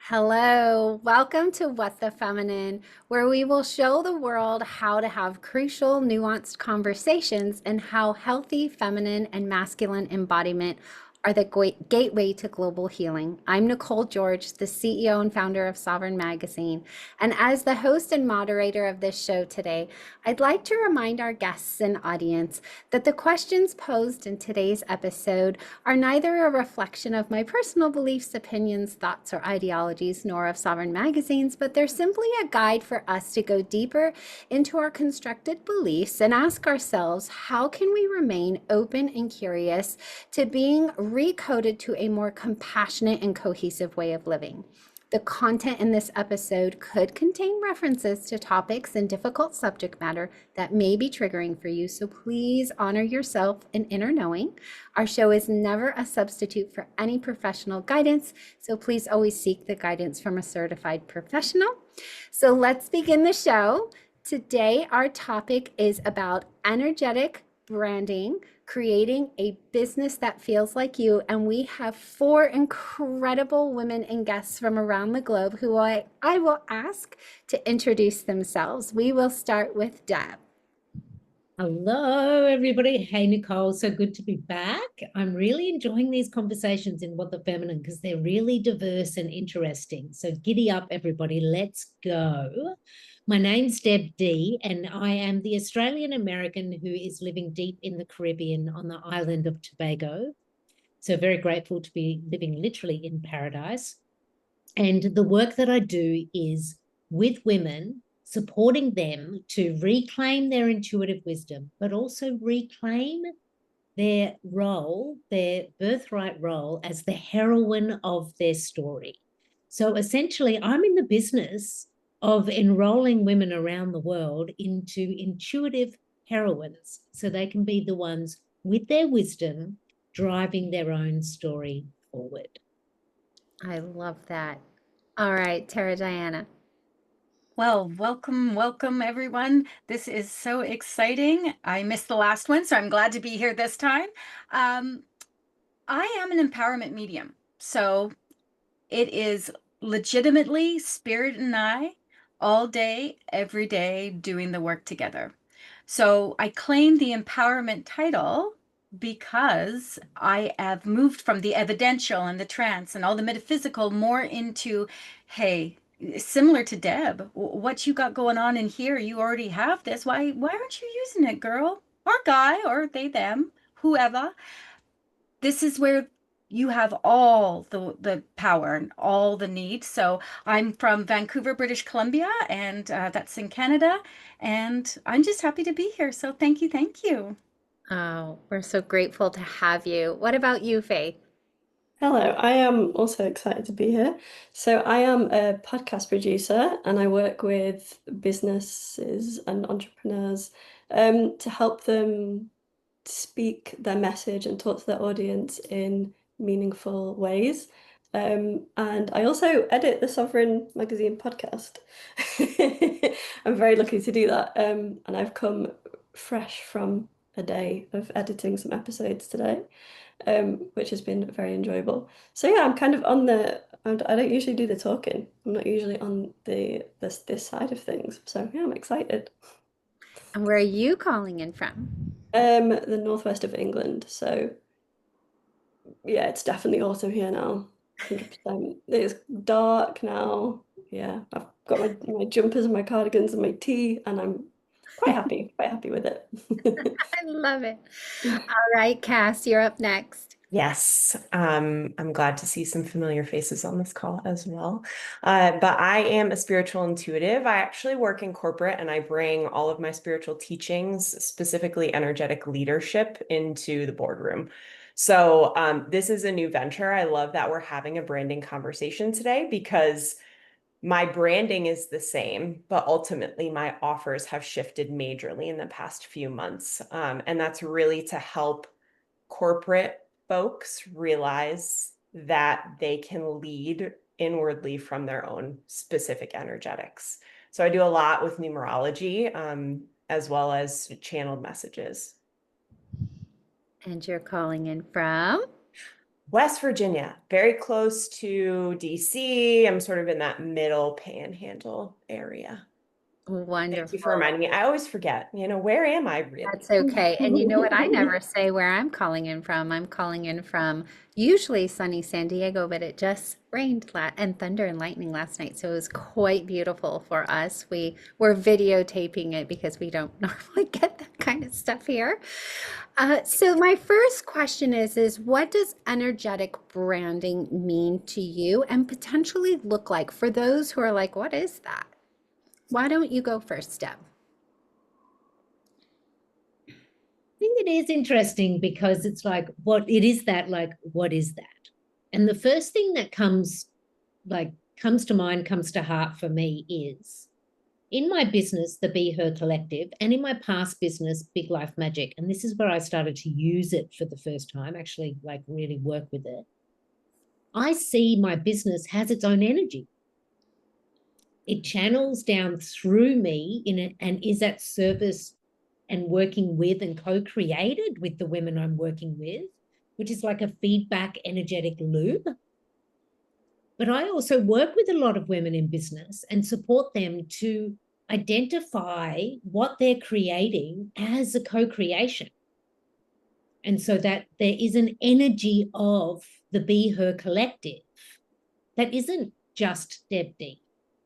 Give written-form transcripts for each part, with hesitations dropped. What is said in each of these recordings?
Hello, welcome to What the Feminine, where we will show the world how to have crucial, nuanced conversations and how healthy feminine and masculine embodiment are the gateway to global healing. I'm Nicole George, the CEO and founder of Sovereign Magazine. And as the host and moderator of this show today, I'd like to remind our guests and audience that the questions posed in today's episode are neither a reflection of my personal beliefs, opinions, thoughts, or ideologies, nor of Sovereign Magazine's, but they're simply a guide for us to go deeper into our constructed beliefs and ask ourselves, how can we remain open and curious to being recoded to a more compassionate and cohesive way of living? The content in this episode could contain references to topics and difficult subject matter that may be triggering for you, so please honor yourself and inner knowing. Our show is never a substitute for any professional guidance, so please always seek the guidance from a certified professional. So let's begin the show. Today, our topic is about energetic branding, creating a business that feels like you. And we have four incredible women and guests from around the globe who I will ask to introduce themselves. We will start with Deb. Hello, everybody. Hey, Nicole. So good to be back. I'm really enjoying these conversations in What the Feminine because they're really diverse and interesting. So giddy up, everybody. Let's go. My name's Deb D, and I am the Australian American who is living deep in the Caribbean on the island of Tobago. So very grateful to be living literally in paradise. And the work that I do is with women, supporting them to reclaim their intuitive wisdom, but also reclaim their role, their birthright role as the heroine of their story. So essentially, I'm in the business of enrolling women around the world into intuitive heroines so they can be the ones with their wisdom driving their own story forward. I love that. All right, Tara Diana. Well, welcome everyone. This is so exciting. I missed the last one, so I'm glad to be here this time. Um, I am an empowerment medium, so it is legitimately Spirit and I all day, every day doing the work together. So I claim the empowerment title because I have moved from the evidential and the trance and all the metaphysical more into, hey, similar to Deb, what you got going on in here, you already have this. Why aren't you using it, girl? Or guy, or they, them, whoever. This is where you have all the power and all the need. So I'm from Vancouver, British Columbia, and that's in Canada. And I'm just happy to be here. So thank you, thank you. Oh, we're so grateful to have you. What about you, Faith? Hello, I am also excited to be here. So, I am a podcast producer and I work with businesses and entrepreneurs to help them speak their message and talk to their audience in meaningful ways. And I also edit the Sovereign Magazine podcast. I'm very lucky to do that. And I've come fresh from a day of editing some episodes today, which has been very enjoyable. So yeah, I'm kind of on I don't usually do the talking. I'm not usually on this side of things. So yeah, I'm excited. And where are you calling in from? The northwest of England. So yeah, it's definitely autumn here now. 100%. It's dark now. Yeah, I've got my jumpers and my cardigans and my tea, and I'm quite happy with it. I love it. All right, Cass, you're up next. Yes, I'm glad to see some familiar faces on this call as well. But I am a spiritual intuitive. I actually work in corporate and I bring all of my spiritual teachings, specifically energetic leadership, into the boardroom. So this is a new venture. I love that we're having a branding conversation today because my branding is the same, but ultimately my offers have shifted majorly in the past few months. And that's really to help corporate folks realize that they can lead inwardly from their own specific energetics. So I do a lot with numerology, as well as channeled messages. And you're calling in from? West Virginia, very close to DC. I'm sort of in that middle panhandle area. Thank you Wonderful. for reminding me. I always forget, where am I really? That's okay. And you know what? I never say where I'm calling in from. I'm calling in from usually sunny San Diego, but it just rained and thunder and lightning last night. So it was quite beautiful for us. We were videotaping it because we don't normally get that kind of stuff here. So my first question is what does energetic branding mean to you and potentially look like for those who are like, what is that? Why don't you go first, Deb? I think it is interesting because it's like, what is that? And the first thing that comes to mind, comes to heart for me is in my business, the Be Her Collective, and in my past business, Big Life Magic. And this is where I started to use it for the first time, actually really work with it. I see my business has its own energy. It channels down through me in it and is at service and working with and co-created with the women I'm working with, which is like a feedback energetic loop. But I also work with a lot of women in business and support them to identify what they're creating as a co-creation. And so that there is an energy of the Be Her Collective that isn't just Deb D.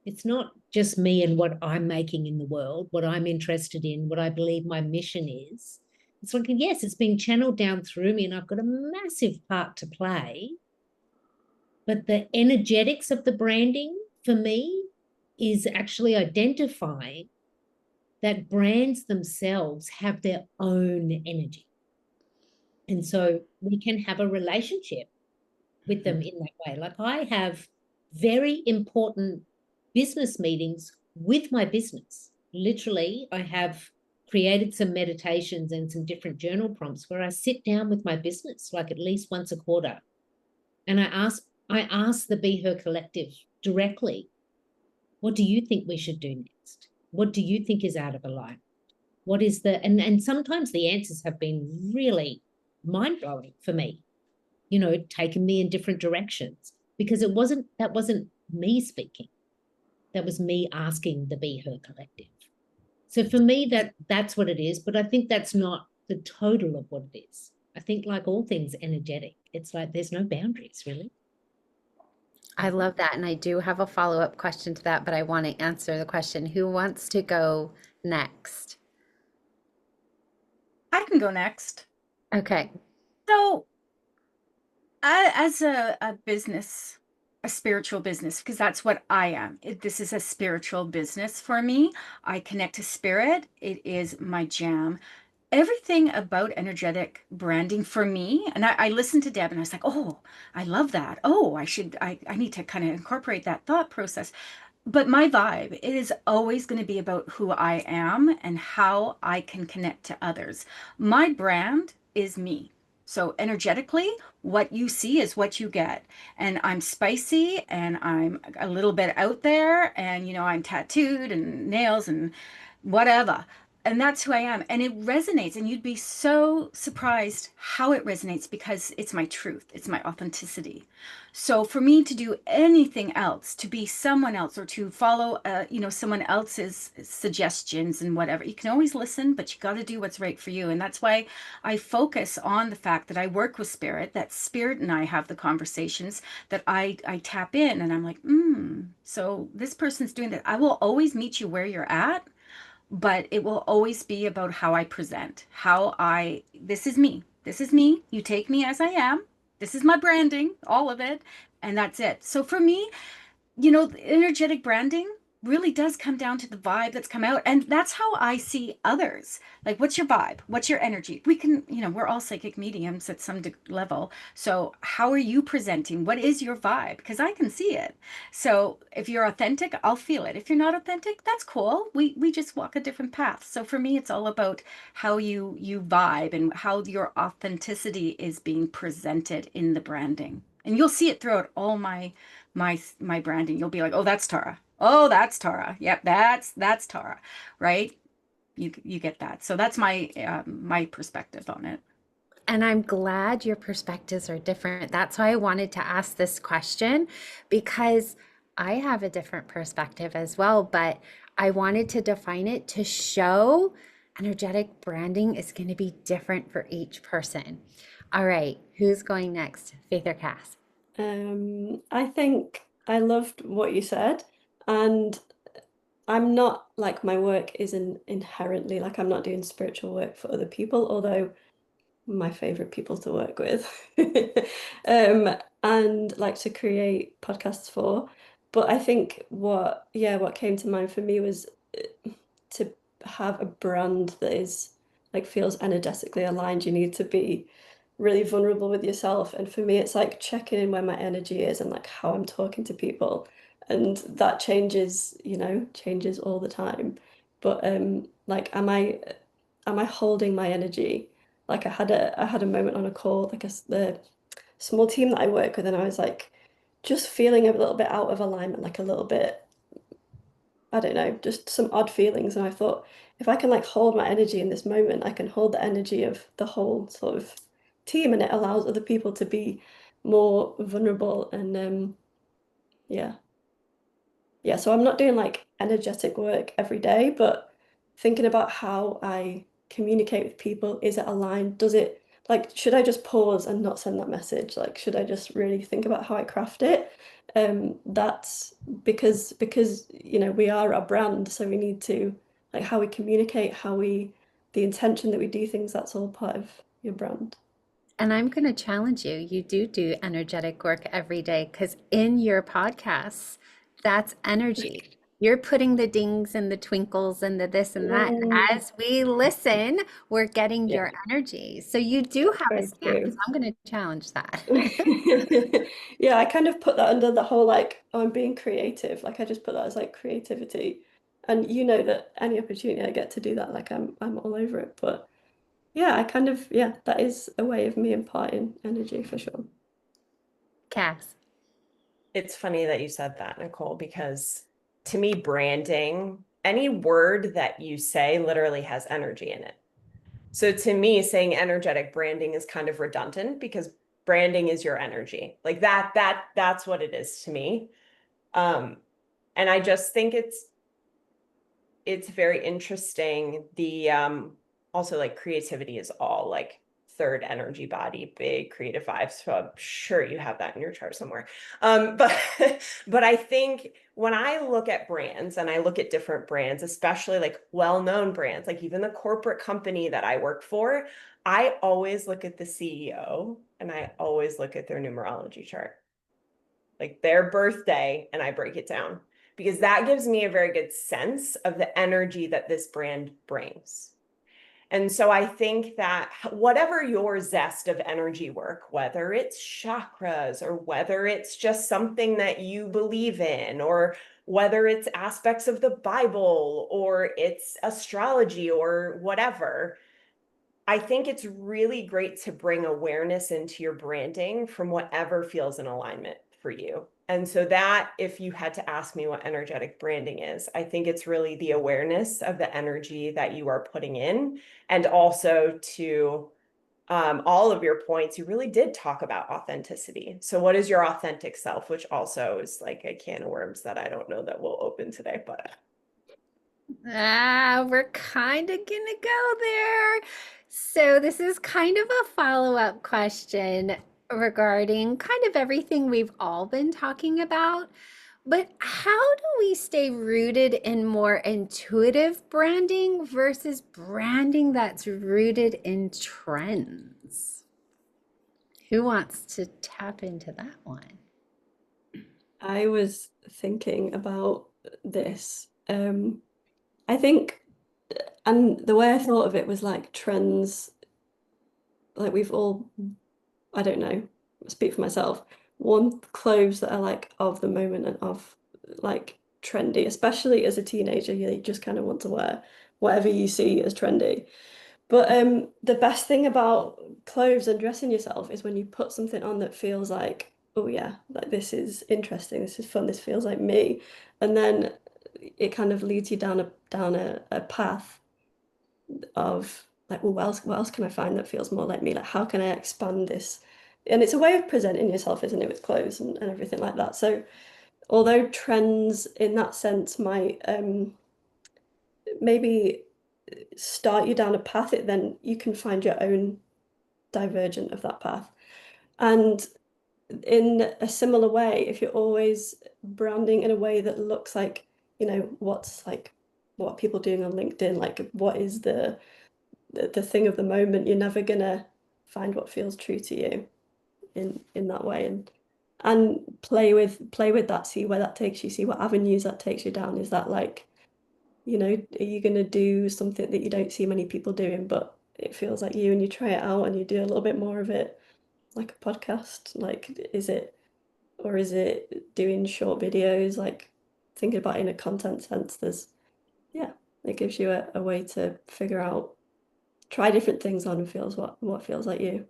It's not just me and what I'm making in the world, what I'm interested in, what I believe my mission is. It's like, yes, it's being channeled down through me and I've got a massive part to play. But the energetics of the branding for me is actually identifying that brands themselves have their own energy. And so we can have a relationship with them in that way. Like I have very important business meetings with my business. Literally, I have created some meditations and some different journal prompts where I sit down with my business like at least once a quarter. And I ask the Be Her Collective directly, what do you think we should do next? What do you think is out of alignment? What is and sometimes the answers have been really mind-blowing for me, taken me in different directions because that wasn't me speaking. That was me asking the Be Her Collective. So for me, that's what it is. But I think that's not the total of what it is. I think like all things energetic, it's like there's no boundaries really. I love that. And I do have a follow-up question to that, but I want to answer the question. Who wants to go next? I can go next. Okay. So, as a business, a spiritual business, because that's what I am. This is a spiritual business for me. I connect to spirit. It is my jam. Everything about energetic branding for me, and I listened to Deb and I was like, oh, I love that. Oh, I need to kind of incorporate that thought process. But my vibe, it is always going to be about who I am and how I can connect to others. My brand is me. So energetically, what you see is what you get. And I'm spicy and I'm a little bit out there and, I'm tattooed and nails and whatever. And that's who I am. And it resonates. And you'd be so surprised how it resonates because it's my truth. It's my authenticity. So for me to do anything else, to be someone else or to follow, someone else's suggestions and whatever, you can always listen, but you got to do what's right for you. And that's why I focus on the fact that I work with spirit, that spirit and I have the conversations, that I tap in and I'm like, so this person's doing that. I will always meet you where you're at, but it will always be about how I present, this is me. This is me. You take me as I am. This is my branding, all of it. And that's it. So for me, energetic branding really does come down to the vibe that's come out. And that's how I see others. Like, what's your vibe? What's your energy? We can, we're all psychic mediums at some level. So how are you presenting? What is your vibe? Because I can see it. So if you're authentic, I'll feel it. If you're not authentic, that's cool. We just walk a different path. So for me, it's all about how you vibe and how your authenticity is being presented in the branding. And you'll see it throughout all my branding. You'll be like, oh, that's Tara. Oh, that's Tara. Yep, that's Tara, right? You get that. So that's my my perspective on it. And I'm glad your perspectives are different. That's why I wanted to ask this question, because I have a different perspective as well, but I wanted to define it to show energetic branding is going to be different for each person. All right, who's going next? Faith or Cass? I think I loved what you said, and I'm not like, my work isn't inherently like, I'm not doing spiritual work for other people, although my favorite people to work with, and like to create podcasts for. But I think what came to mind for me was to have a brand that is like, feels energetically aligned. You need to be really vulnerable with yourself. And for me, it's like checking in where my energy is and like how I'm talking to people. And that changes, changes all the time. But like, am I holding my energy? Like, I had a moment on a call, like the small team that I work with, and I was like just feeling a little bit out of alignment, like a little bit, I don't know, just some odd feelings. And I thought, if I can like hold my energy in this moment, I can hold the energy of the whole sort of team, and it allows other people to be more vulnerable. And yeah. Yeah, so I'm not doing like energetic work every day, but thinking about how I communicate with people, is it aligned? Does it, like, should I just pause and not send that message? Like, should I just really think about how I craft it? That's because we are our brand, so we need to, like, how we communicate, the intention that we do things, that's all part of your brand. And I'm going to challenge you. You do energetic work every day, because in your podcasts, that's energy. You're putting the dings and the twinkles and the this and that. And as we listen, we're getting Yeah. your energy. So you do have a Very stance. true. I'm going to challenge that. Yeah, I kind of put that under the whole like, oh, I'm being creative. Like, I just put that as like creativity. And that any opportunity I get to do that, like, I'm all over it. But yeah, that is a way of me imparting energy for sure. Cass. It's funny that you said that, Nicole, because to me, branding, any word that you say literally has energy in it. So to me, saying energetic branding is kind of redundant, because branding is your energy. Like that's what it is to me. And I just think it's very interesting. Also, like, creativity is all like third energy body, big creative vibes. So I'm sure you have that in your chart somewhere. But but I think when I look at brands, and I look at different brands, especially like well-known brands, like even the corporate company that I work for, I always look at the CEO and I always look at their numerology chart, like their birthday, and I break it down, because that gives me a very good sense of the energy that this brand brings. And so I think that whatever your zest of energy work, whether it's chakras or whether it's just something that you believe in, or whether it's aspects of the Bible or it's astrology or whatever, I think it's really great to bring awareness into your branding from whatever feels in alignment for you. And so that, if you had to ask me what energetic branding is, I think it's really the awareness of the energy that you are putting in. And also, to all of your points, you really did talk about authenticity. So what is your authentic self, which also is like a can of worms that I don't know that we'll open today, but We're kind of gonna go there. So this is kind of a follow-up question regarding kind of everything we've all been talking about. But how do we stay rooted in more intuitive branding versus branding that's rooted in trends? Who wants to tap into that one? I was thinking about this. I think, and the way I thought of it was like trends, like we've all, I don't know, speak for myself, worn clothes that are like of the moment and of like trendy, especially as a teenager, you just kind of want to wear whatever you see as trendy. But the best thing about clothes and dressing yourself is when you put something on that feels like, oh yeah, like this is interesting, this is fun, this feels like me. And then it kind of leads you down a path of like, well, what else can I find that feels more like me? Like, how can I expand this? And it's a way of presenting yourself, isn't it, with clothes and everything like that. So although trends in that sense might maybe start you down a path, then you can find your own divergent of that path. And in a similar way, if you're always branding in a way that looks like, what's like what people are doing on LinkedIn, like what is the thing of the moment, you're never gonna find what feels true to you in that way. And play with that, see where that takes you, see what avenues that takes you down. Is that like, are you going to do something that you don't see many people doing, but it feels like you, and you try it out and you do a little bit more of it, like a podcast? Like, is it doing short videos? Like, thinking about it in a content sense, it gives you a way to figure out, try different things on, and feels what feels like you.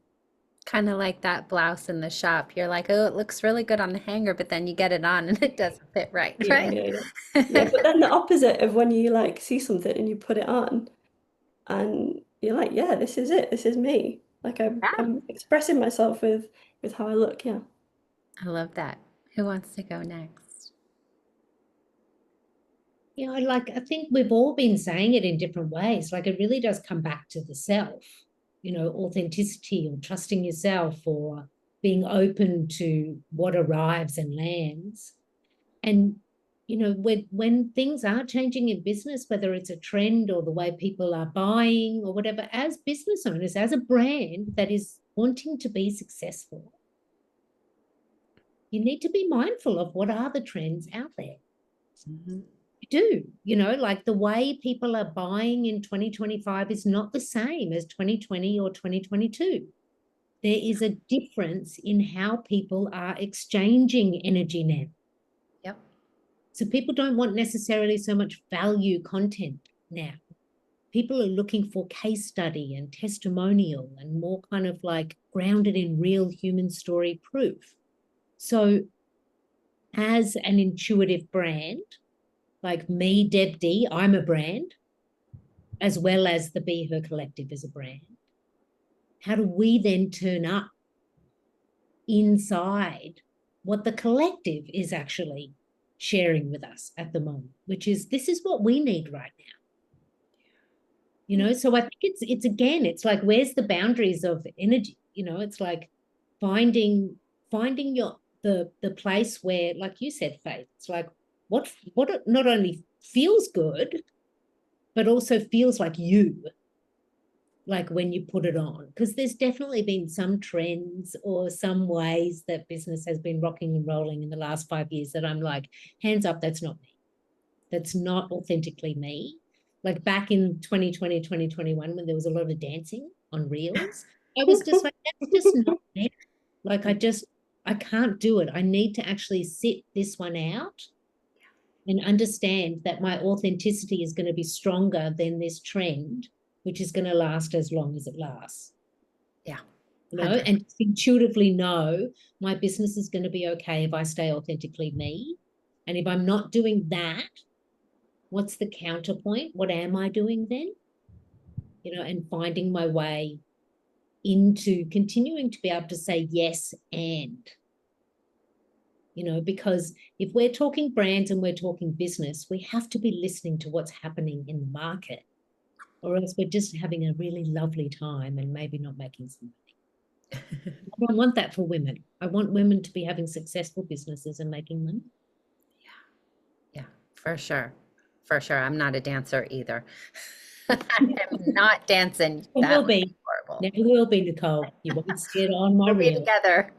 Kind of like that blouse in the shop. You're like, oh, it looks really good on the hanger, but then you get it on and it doesn't fit right, right? Yeah, but then the opposite of when you like see something and you put it on and you're like, yeah, this is it. This is me. Like I'm expressing myself with how I look. Yeah. I love that. Who wants to go next? Yeah, I think we've all been saying it in different ways. Like, it really does come back to the self, authenticity, or trusting yourself, or being open to what arrives and lands. And, when things are changing in business, whether it's a trend or the way people are buying or whatever, as business owners, as a brand that is wanting to be successful, you need to be mindful of what are the trends out there. You do, like the way people are buying in 2025 is not the same as 2020 or 2022. There is a difference in how people are exchanging energy now. Yep. So people don't want necessarily so much value content now. People are looking for case study and testimonial and more kind of like grounded in real human story proof. So as an intuitive brand, like me, Deb D, I'm a brand, as well as the Be Her Collective is a brand. How do we then turn up inside what the collective is actually sharing with us at the moment, which is, this is what we need right now. So I think it's again, it's like, where's the boundaries of energy? It's like finding the place where, like you said, Faith, it's like what not only feels good, but also feels like you, like when you put it on. Because there's definitely been some trends or some ways that business has been rocking and rolling in the last 5 years that I'm like, hands up, that's not me. That's not authentically me. Like back in 2020, 2021, when there was a lot of dancing on reels, I was just like, that's just not me. Like, I can't do it. I need to actually sit this one out and understand that my authenticity is going to be stronger than this trend, which is going to last as long as it lasts. Yeah. And intuitively know my business is going to be okay if I stay authentically me. And if I'm not doing that, what's the counterpoint? What am I doing then? And finding my way into continuing to be able to say yes and, because if we're talking brands and we're talking business, we have to be listening to what's happening in the market, or else we're just having a really lovely time and maybe not making some money. I don't want that for women. I want women to be having successful businesses and making money. Yeah, for sure. For sure. I'm not a dancer either. I'm not dancing. It That will would be. horrible. It will be, Nicole. You won't see it on my We'll be reel. together.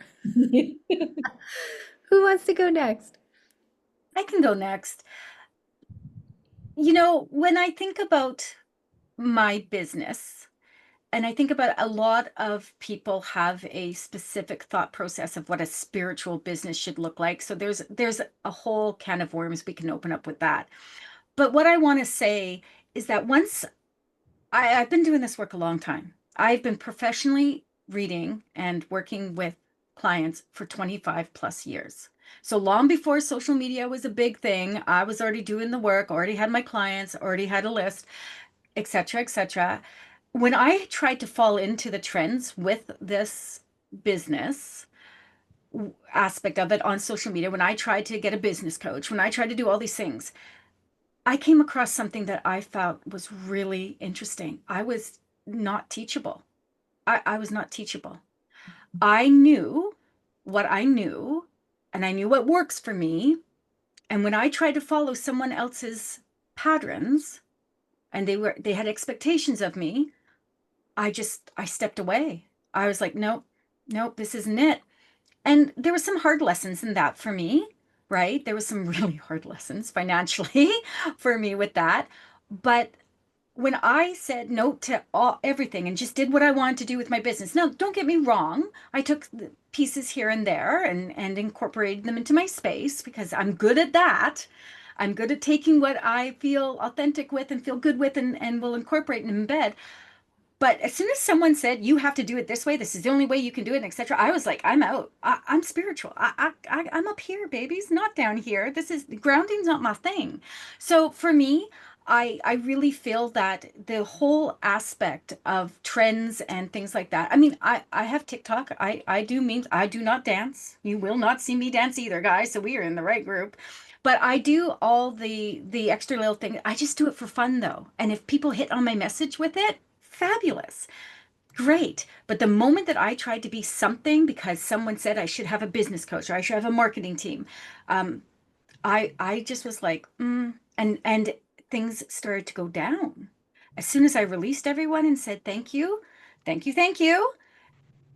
Who wants to go next? I can go next. When I think about my business, and I think about a lot of people have a specific thought process of what a spiritual business should look like. So there's a whole can of worms we can open up with that. But what I want to say is that once I've been doing this work a long time. I've been professionally reading and working with clients for 25 plus years. So long before social media was a big thing, I was already doing the work, already had my clients, already had a list, et cetera, et cetera. when I tried to fall into the trends with this business aspect of it on social media, when I tried to get a business coach, when I tried to do all these things, I came across something that I felt was really interesting. I was not teachable. I was not teachable. I knew what I knew, and I knew what works for me. And when I tried to follow someone else's patterns, and they had expectations of me, I stepped away. I was like, nope, nope, this isn't it. And there were some hard lessons in that for me, right? There was some really hard lessons financially for me with that. But when I said no to everything and just did what I wanted to do with my business, now don't get me wrong, I took the pieces here and there and incorporated them into my space because I'm good at that. I'm good at taking what I feel authentic with and feel good with and will incorporate and embed. But as soon as someone said you have to do it this way, this is the only way you can do it, etc., I was like, I'm out. I'm spiritual. I'm up here, babies, not down here. This is grounding's not my thing. So for me, I really feel that the whole aspect of trends and things like that. I mean, I have TikTok. I do means I do not dance. You will not see me dance either, guys. So we are in the right group. But I do all the extra little thing. I just do it for fun though. And if people hit on my message with it, fabulous. Great. But the moment that I tried to be something because someone said I should have a business coach or I should have a marketing team, um, I just was like, and things started to go down. As soon as I released everyone and said thank you, thank you, thank you,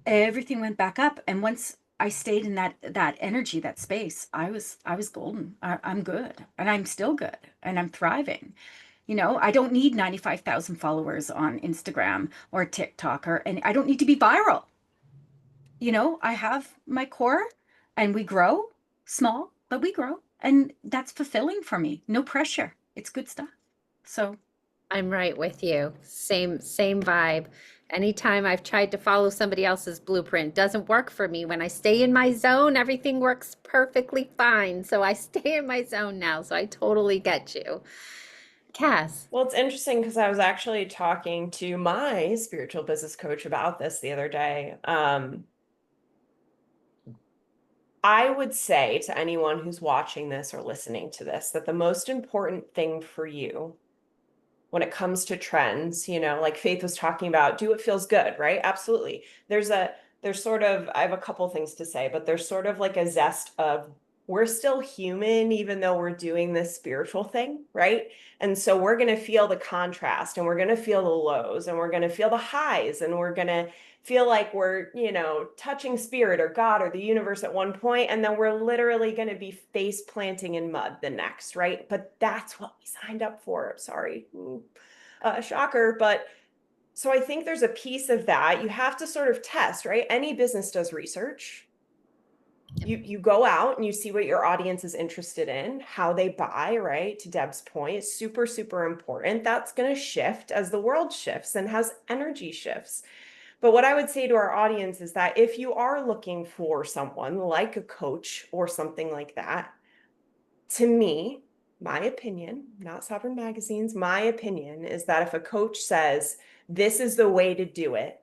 everything went back up. And once I stayed in that energy, that space, I was golden. I'm good, and I'm still good, and I'm thriving. I don't need 95,000 followers on Instagram or TikTok and I don't need to be viral. I have my core and we grow small, but we grow. And that's fulfilling for me. No pressure. It's good stuff. So I'm right with you. Same vibe. Anytime I've tried to follow somebody else's blueprint, doesn't work for me. When I stay in my zone, everything works perfectly fine. So I stay in my zone now. So I totally get you. Cass. Well, it's interesting because I was actually talking to my spiritual business coach about this the other day. I would say to anyone who's watching this or listening to this that the most important thing for you when it comes to trends, like Faith was talking about, do what feels good, right? Absolutely. There's sort of, I have a couple things to say, but there's sort of like a zest of we're still human, even though we're doing this spiritual thing, right? And so we're going to feel the contrast and we're going to feel the lows and we're going to feel the highs and we're going to feel like we're, touching spirit or God or the universe at one point, and then we're literally going to be face planting in mud the next, right? But that's what we signed up for. Sorry. Shocker. But so I think there's a piece of that. You have to sort of test, right? Any business does research. You go out and you see what your audience is interested in, how they buy, right? To Deb's point, it's super, super important. That's going to shift as the world shifts and has energy shifts. But what I would say to our audience is that if you are looking for someone like a coach or something like that, to me, my opinion, not Sovereign Magazine's, my opinion is that if a coach says, this is the way to do it,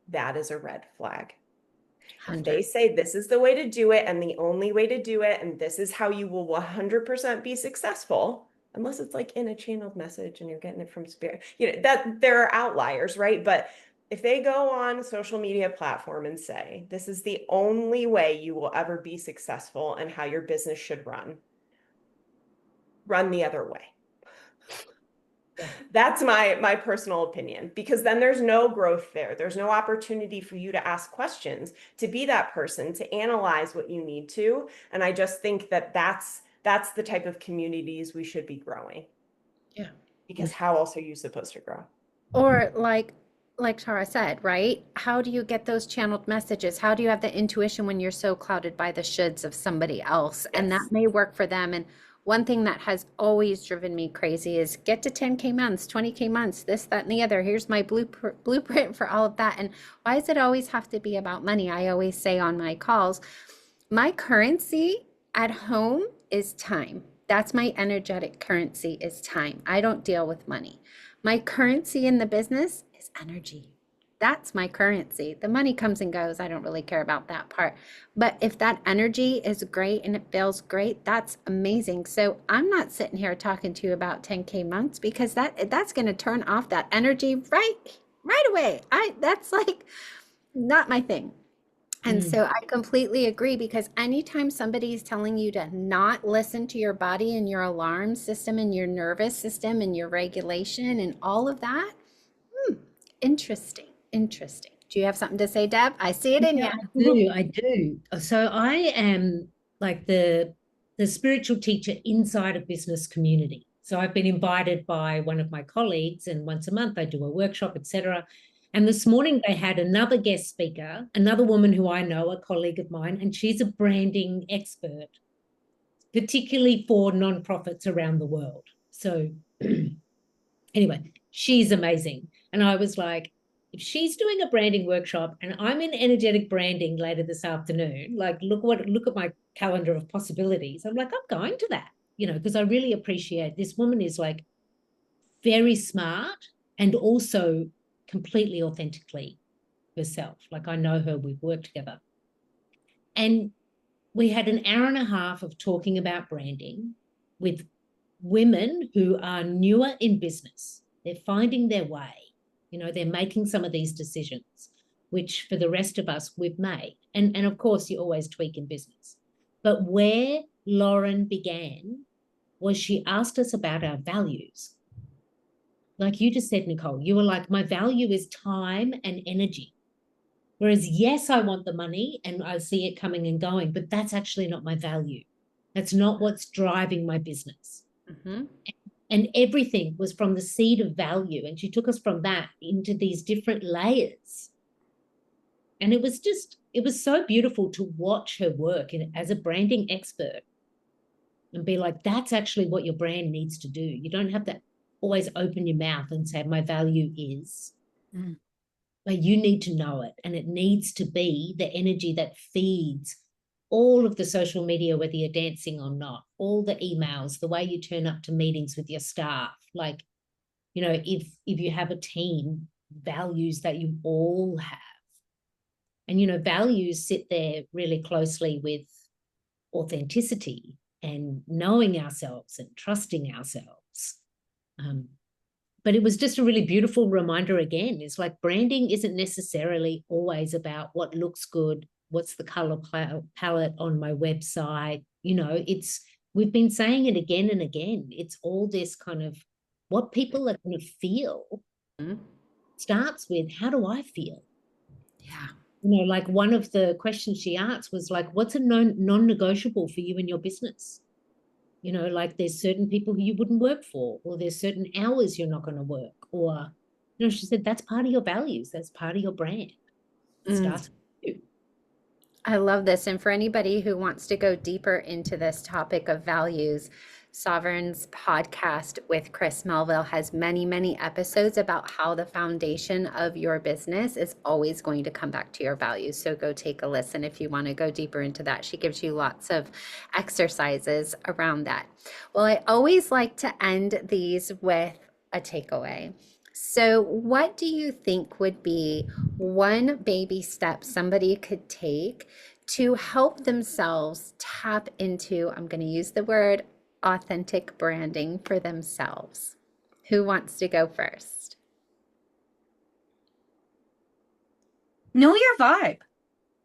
that is a red flag. If they say this is the way to do it and the only way to do it, and this is how you will 100% be successful, unless it's like in a channeled message and you're getting it from spirit, that there are outliers, right? But if they go on a social media platform and say, this is the only way you will ever be successful and how your business should run the other way. That's my personal opinion, because then there's no growth there. There's no opportunity for you to ask questions, to be that person, to analyze what you need to. And I just think that that's the type of communities we should be growing. Yeah. Because how else are you supposed to grow? Or like Tara said, right? How do you get those channeled messages? How do you have the intuition when you're so clouded by the shoulds of somebody else? Yes. And that may work for them. And one thing that has always driven me crazy is get to 10K months, 20K months, this, that, and the other. Here's my blueprint for all of that. And why does it always have to be about money? I always say on my calls, my currency at home is time. That's my energetic currency is time. I don't deal with money. My currency in the business is energy. That's my currency. The money comes and goes. I don't really care about that part. But if that energy is great and it feels great, that's amazing. So I'm not sitting here talking to you about 10K months because that's going to turn off that energy right away. That's like not my thing. And so I completely agree, because anytime somebody is telling you to not listen to your body and your alarm system and your nervous system and your regulation and all of that, interesting, interesting. Do you have something to say, Deb? I see it in Yeah, you. I do. So I am like the spiritual teacher inside a business community. So I've been invited by one of my colleagues, and once a month I do a workshop, etc. And this morning they had another guest speaker, another woman who I know, a colleague of mine, and she's a branding expert, particularly for nonprofits around the world. So anyway, she's amazing. And I was like, if she's doing a branding workshop and I'm in energetic branding later this afternoon, like look at my calendar of possibilities. I'm like, I'm going to that, because I really appreciate this woman is like very smart and also completely authentically herself. Like I know her, we've worked together. And we had an hour and a half of talking about branding with women who are newer in business. They're finding their way. They're making some of these decisions, which for the rest of us, we've made. And of course, you always tweak in business. But where Lauren began was she asked us about our values. Like you just said, Nicole, you were like, my value is time and energy. Whereas, yes, I want the money and I see it coming and going, but that's actually not my value. That's not what's driving my business. Mm-hmm. And everything was from the seed of value. And she took us from that into these different layers. And it was so beautiful to watch her work as a branding expert and be like, that's actually what your brand needs to do. You don't have to always open your mouth and say, my value is. But you need to know it. And it needs to be the energy that feeds all of the social media, whether you're dancing or not, all the emails, the way you turn up to meetings with your staff. Like, if you have a team, values that you all have. And, values sit there really closely with authenticity and knowing ourselves and trusting ourselves. But it was just a really beautiful reminder again. It's like branding isn't necessarily always about what looks good, what's the color palette on my website. We've been saying it again and again. It's all this kind of what people are going to feel starts with, how do I feel? Yeah. Like one of the questions she asked was like, what's a non-negotiable for you in your business? Like there's certain people who you wouldn't work for, or there's certain hours you're not going to work, or, she said, that's part of your values. That's part of your brand. It starts with you. I love this. And for anybody who wants to go deeper into this topic of values, Sovereign's podcast with Chris Melville has many, many episodes about how the foundation of your business is always going to come back to your values. So go take a listen if you want to go deeper into that. She gives you lots of exercises around that. Well, I always like to end these with a takeaway. So what do you think would be one baby step somebody could take to help themselves tap into, I'm going to use the word, authentic branding for themselves? Who wants to go first? Know your vibe.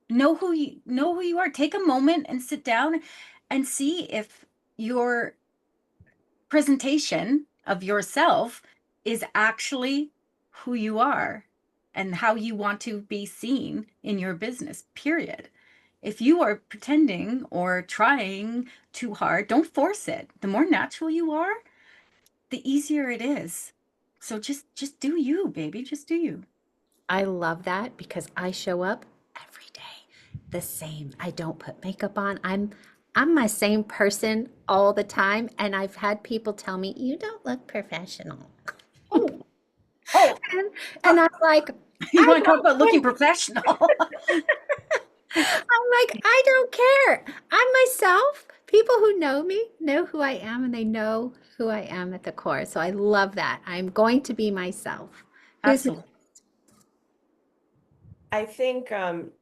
Know who you are. Take a moment and sit down and see if your presentation of yourself is actually who you are and how you want to be seen in your business, period. If you are pretending or trying too hard, don't force it. The more natural you are, the easier it is. So just do you, baby. Just do you. I love that because I show up every day the same. I don't put makeup on. I'm my same person all the time, and I've had people tell me, "You don't look professional." Oh, And I'm like, you I want to talk don't about looking care. professional? I'm like, I don't care. I'm myself. People who know me know who I am, and they know who I am at the core. So I love that. I'm going to be myself. Who's Absolutely. I think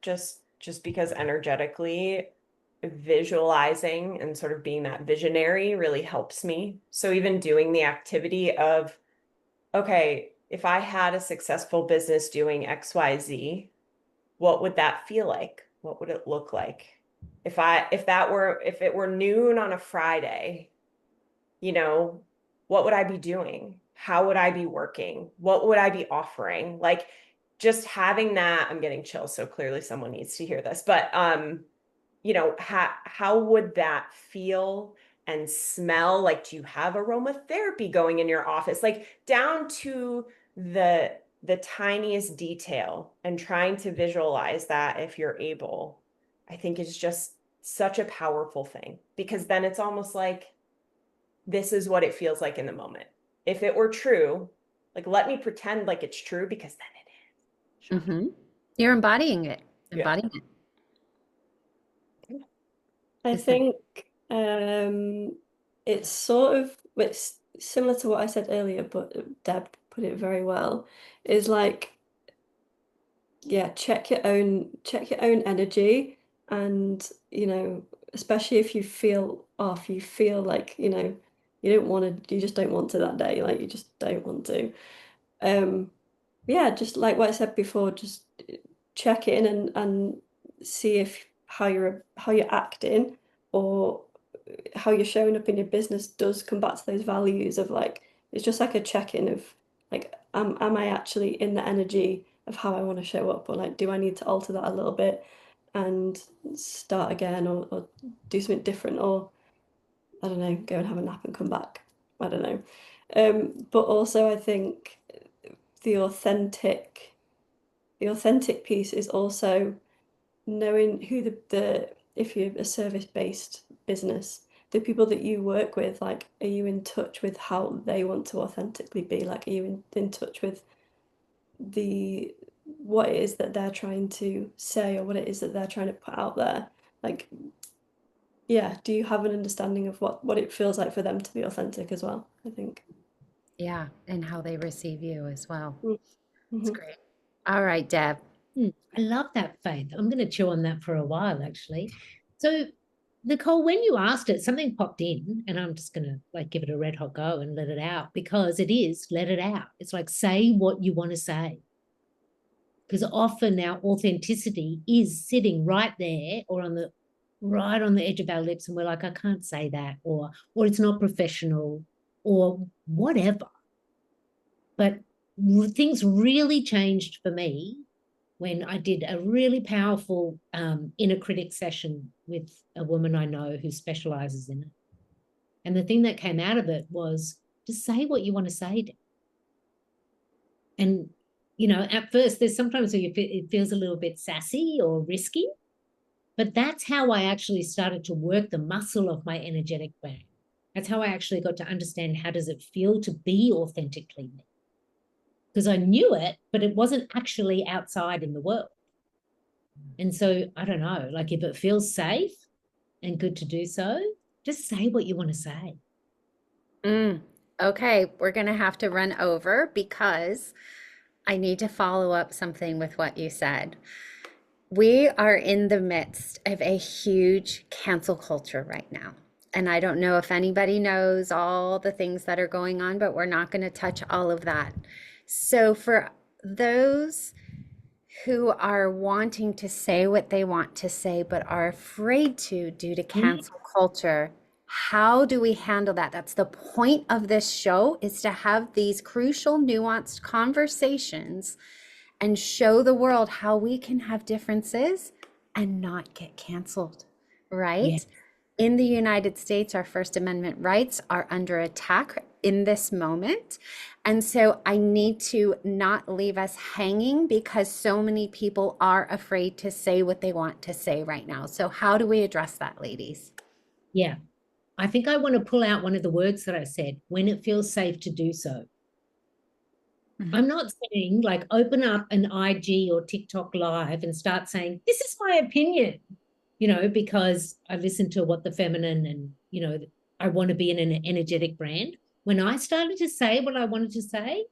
just because energetically visualizing and sort of being that visionary really helps me. So even doing the activity of, okay, if I had a successful business doing XYZ, what would that feel like? What would it look like? If it were noon on a Friday, you know, what would I be doing? How would I be working? What would I be offering? Like just having that, I'm getting chills, so clearly someone needs to hear this. But you know, how would that feel and smell? Like, do you have aromatherapy going in your office? Like down to the tiniest detail, and trying to visualize that if you're able, I think is just such a powerful thing, because then it's almost like this is what it feels like in the moment. If it were true, like let me pretend like it's true, because then it is. Mm-hmm. You're embodying it. Yeah. Embodying it. I Is that- think it's similar to what I said earlier, but Deb put it very well. Is like, yeah, check your own energy, and you know, especially if you feel off, you feel like, you know, you just don't want to that day, like you just don't want to. Yeah, just like what I said before, just check in and see if how you're acting, or how you're showing up in your business does come back to those values of like, it's just like a check-in of like, am I actually in the energy of how I want to show up, or like do I need to alter that a little bit and start again, or do something different, or I don't know, go and have a nap and come back. I don't know. But also I think the authentic piece is also knowing who the if you're a service-based business, the people that you work with, like, are you in touch with how they want to authentically be? Like, are you in touch with the what it is that they're trying to say, or what it is that they're trying to put out there? Like, yeah, do you have an understanding of what it feels like for them to be authentic as well? I think. Yeah, and how they receive you as well. It's Mm-hmm. great. All right, Deb. I love that, Faith. I'm going to chew on that for a while, actually. So, Nicole, when you asked it, something popped in, and I'm just going to like give it a red hot go and let it out, because it is let it out. It's like, say what you want to say. Because often our authenticity is sitting right there, or right on the edge of our lips, and we're like, I can't say that, or it's not professional, or whatever. But things really changed for me when I did a really powerful inner critic session with a woman I know who specializes in it. And the thing that came out of it was, just say what you want to say. And, you know, at first there's sometimes it feels a little bit sassy or risky, but that's how I actually started to work the muscle of my energetic brain. That's how I actually got to understand, how does it feel to be authentically me? Because I knew it, but it wasn't actually outside in the world. And so, I don't know, like if it feels safe and good to do so, just say what you want to say. Okay, we're going to have to run over because I need to follow up something with what you said. We are in the midst of a huge cancel culture right now. And I don't know if anybody knows all the things that are going on, but we're not going to touch all of that. So for those who are wanting to say what they want to say, but are afraid to due to cancel culture, how do we handle that? That's the point of this show, is to have these crucial, nuanced conversations and show the world how we can have differences and not get canceled, right? Yeah. In the United States, our First Amendment rights are under attack in this moment. And so I need to not leave us hanging, because so many people are afraid to say what they want to say right now. So how do we address that, ladies? Yeah. I think I want to pull out one of the words that I said, when it feels safe to do so. I'm not saying like open up an IG or TikTok live and start saying, this is my opinion, you know, because I listen to What the Feminine, and, you know, I want to be in an energetic brand. When I started to say what I wanted to say,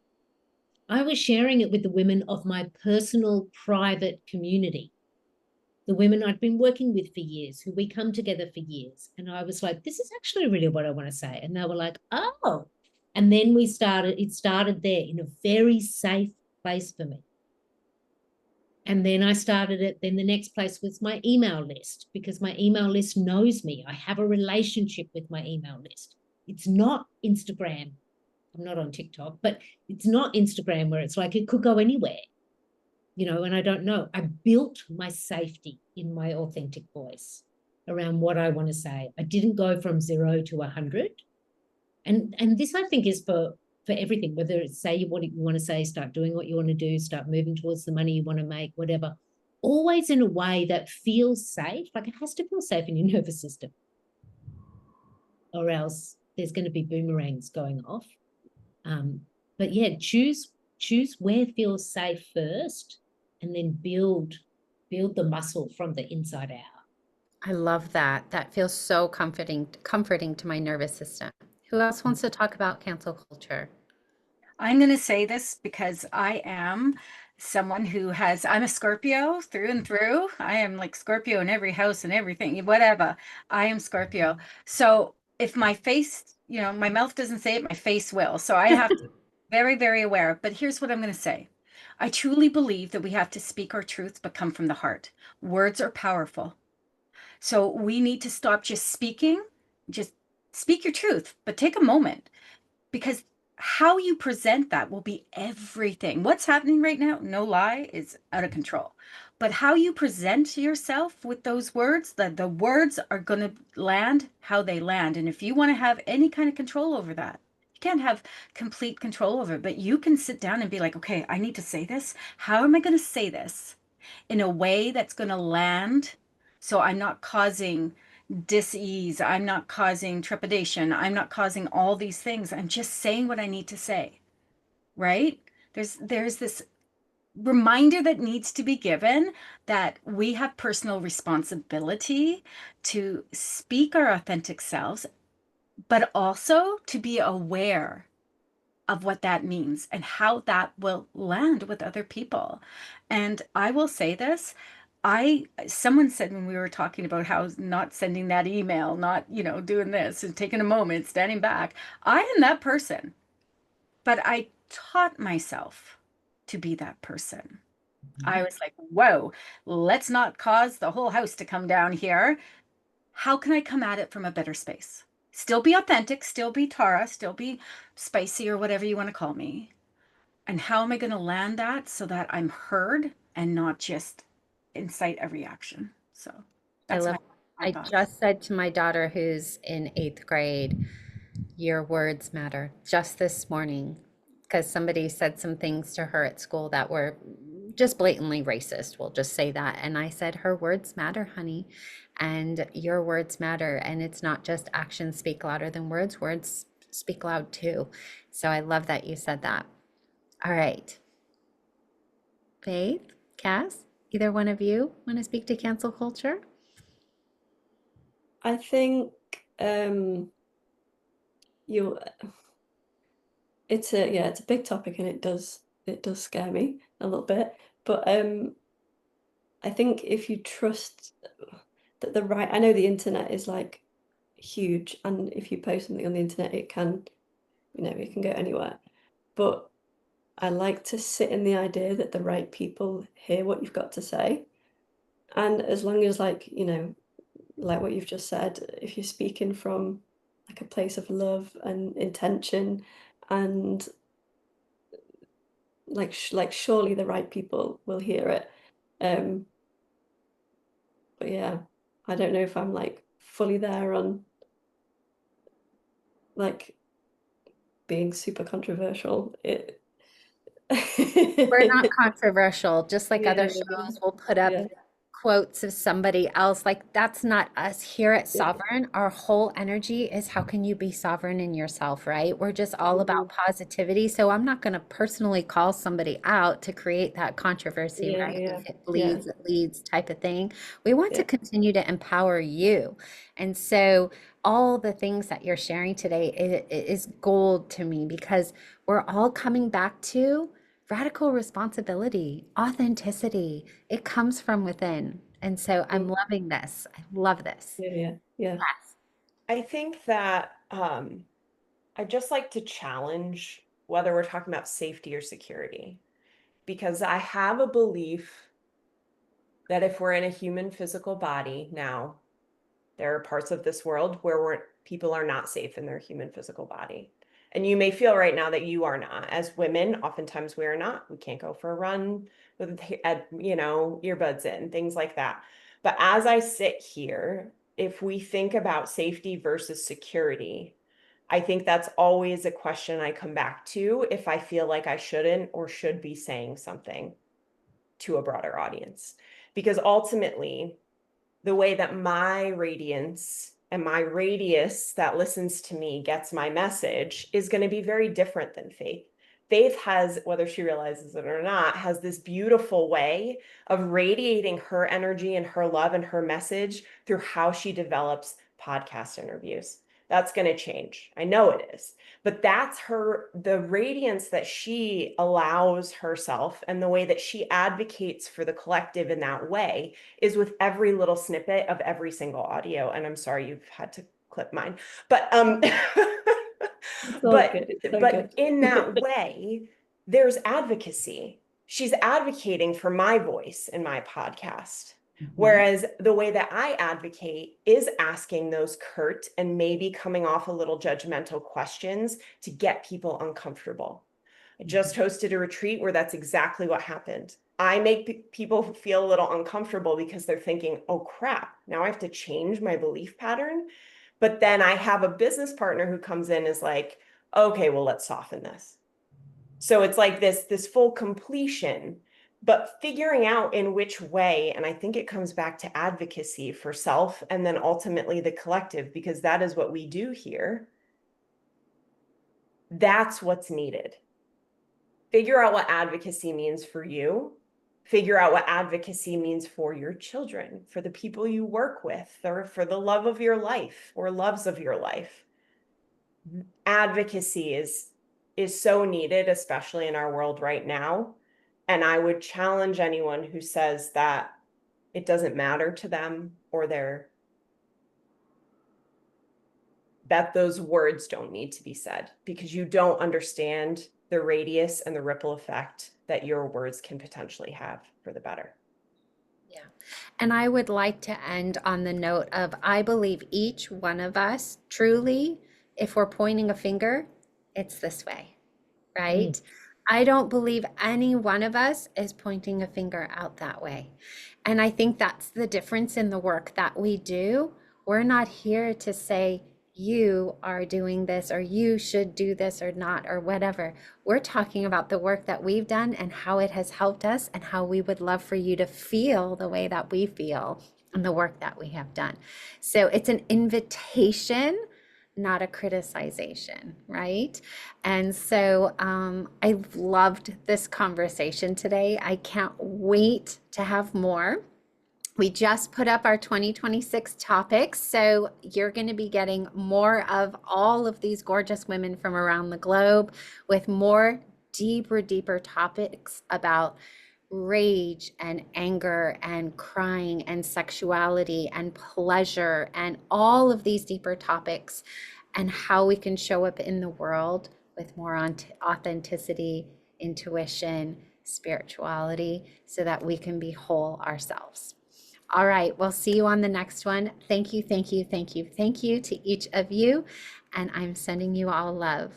I was sharing it with the women of my personal private community, the women I'd been working with for years, who we come together for years. And I was like, this is actually really what I want to say. And they were like, oh. And then it started there in a very safe place for me. And then I started it. Then the next place was my email list, because my email list knows me. I have a relationship with my email list. It's not Instagram. I'm not on TikTok, but it's not Instagram where it's like it could go anywhere, and I don't know. I built my safety in my authentic voice around what I want to say. I didn't go from 0 to 100. And this, I think, is for everything, whether it's say what you want to say, start doing what you want to do, start moving towards the money you want to make, whatever, always in a way that feels safe. Like, it has to feel safe in your nervous system, or else there's going to be boomerangs going off. But yeah, choose where feels safe first, and then build the muscle from the inside out. I love that. That feels so comforting to my nervous system. Who else wants to talk about cancel culture? I'm going to say this because I am someone I'm a Scorpio through and through. I am like Scorpio in every house and everything, whatever. I am Scorpio. So if my face, my mouth doesn't say it, my face will. So I have to be very, very aware. But here's what I'm going to say. I truly believe that we have to speak our truths, but come from the heart. Words are powerful. So we need to stop just speaking, just speak your truth, but take a moment, because how you present that will be everything. What's happening right now, no lie, is out of control. But how you present yourself with those words, the words are going to land how they land. And if you want to have any kind of control over that, you can't have complete control over it, but you can sit down and be like, okay, I need to say this. How am I going to say this in a way that's going to land so I'm not causing dis-ease, I'm not causing trepidation, I'm not causing all these things, I'm just saying what I need to say, right? There's this reminder that needs to be given that we have personal responsibility to speak our authentic selves, but also to be aware of what that means and how that will land with other people. And I will say this, someone said when we were talking about how not sending that email, not, doing this and taking a moment, standing back, I am that person, but I taught myself to be that person. I was like, whoa, let's not cause the whole house to come down here. How can I come at it from a better space? Still be authentic, still be Tara, still be spicy, or whatever you want to call me. And how am I going to land that so that I'm heard and not just incite a reaction? So that's my I thoughts. just said to my daughter, who's in 8th grade, your words matter, just this morning, because somebody said some things to her at school that were just blatantly racist. We'll just say that. And I said, her words matter, honey, and your words matter. And it's not just actions speak louder than words. Words speak loud too. So I love that you said that. All right. Faith, Cass, either one of you want to speak to cancel culture? I think it's a big topic, and it does scare me a little bit. But I think if you trust that I know the internet is like huge, and if you post something on the internet, it can go anywhere. But I like to sit in the idea that the right people hear what you've got to say. And as long as, like what you've just said, if you're speaking from like a place of love and intention, and like surely the right people will hear it. But yeah, I don't know if I'm like fully there on like being super controversial. We're not controversial, just like other shows will put up Yeah. quotes of somebody else. Like, that's not us here at Yeah. Sovereign. Our whole energy is how can you be sovereign in yourself, right? We're just all about positivity. So I'm not going to personally call somebody out to create that controversy, Yeah, right? yeah, If it bleeds, it leads type of thing. We want to Yeah. continue to empower you. And so all the things that you're sharing today is gold to me, because we're all coming back to radical responsibility, authenticity. It comes from within. And so I'm loving this. I love this. Yeah. Yes. I think that I'd just like to challenge whether we're talking about safety or security, because I have a belief that if we're in a human physical body now, there are parts of this world where people are not safe in their human physical body. And you may feel right now that you are not. As women, oftentimes we are not. We can't go for a run with, earbuds in, things like that. But as I sit here, if we think about safety versus security, I think that's always a question I come back to if I feel like I shouldn't or should be saying something to a broader audience. Because ultimately, the way that my radiance and my radius that listens to me gets my message is going to be very different than Faith. Faith has, whether she realizes it or not, has this beautiful way of radiating her energy and her love and her message through how she develops podcast interviews. That's going to change. I know it is. But that's the radiance that she allows herself and the way that she advocates for the collective in that way is with every little snippet of every single audio. And I'm sorry you've had to clip mine, but Good. in that way, there's advocacy. She's advocating for my voice in my podcast. Whereas the way that I advocate is asking those curt and maybe coming off a little judgmental questions to get people uncomfortable. I just hosted a retreat where that's exactly what happened. I make people feel a little uncomfortable because they're thinking, oh crap, now I have to change my belief pattern. But then I have a business partner who comes in and is like, okay, well, let's soften this. So it's like this full completion, but figuring out in which way, and I think it comes back to advocacy for self and then ultimately the collective, because that is what we do here. That's what's needed. Figure out what advocacy means for you. Figure out what advocacy means for your children, for the people you work with, or for the love of your life or loves of your life. Advocacy is so needed, especially in our world right now. And I would challenge anyone who says that it doesn't matter to them or that those words don't need to be said, because you don't understand the radius and the ripple effect that your words can potentially have for the better. Yeah. And I would like to end on the note of, I believe each one of us truly, if we're pointing a finger, it's this way, right? I don't believe any one of us is pointing a finger out that way. And I think that's the difference in the work that we do. We're not here to say, you are doing this, or you should do this or not, or whatever. We're talking about the work that we've done and how it has helped us and how we would love for you to feel the way that we feel and the work that we have done. So it's an invitation, not a criticization, right? And so I've loved this conversation today. I can't wait to have more. We just put up our 2026 topics, so you're going to be getting more of all of these gorgeous women from around the globe with more deeper topics about rage and anger and crying and sexuality and pleasure and all of these deeper topics, and how we can show up in the world with more authenticity, intuition, spirituality, so that we can be whole ourselves. All right, we'll see you on the next one. Thank you to each of you, and I'm sending you all love.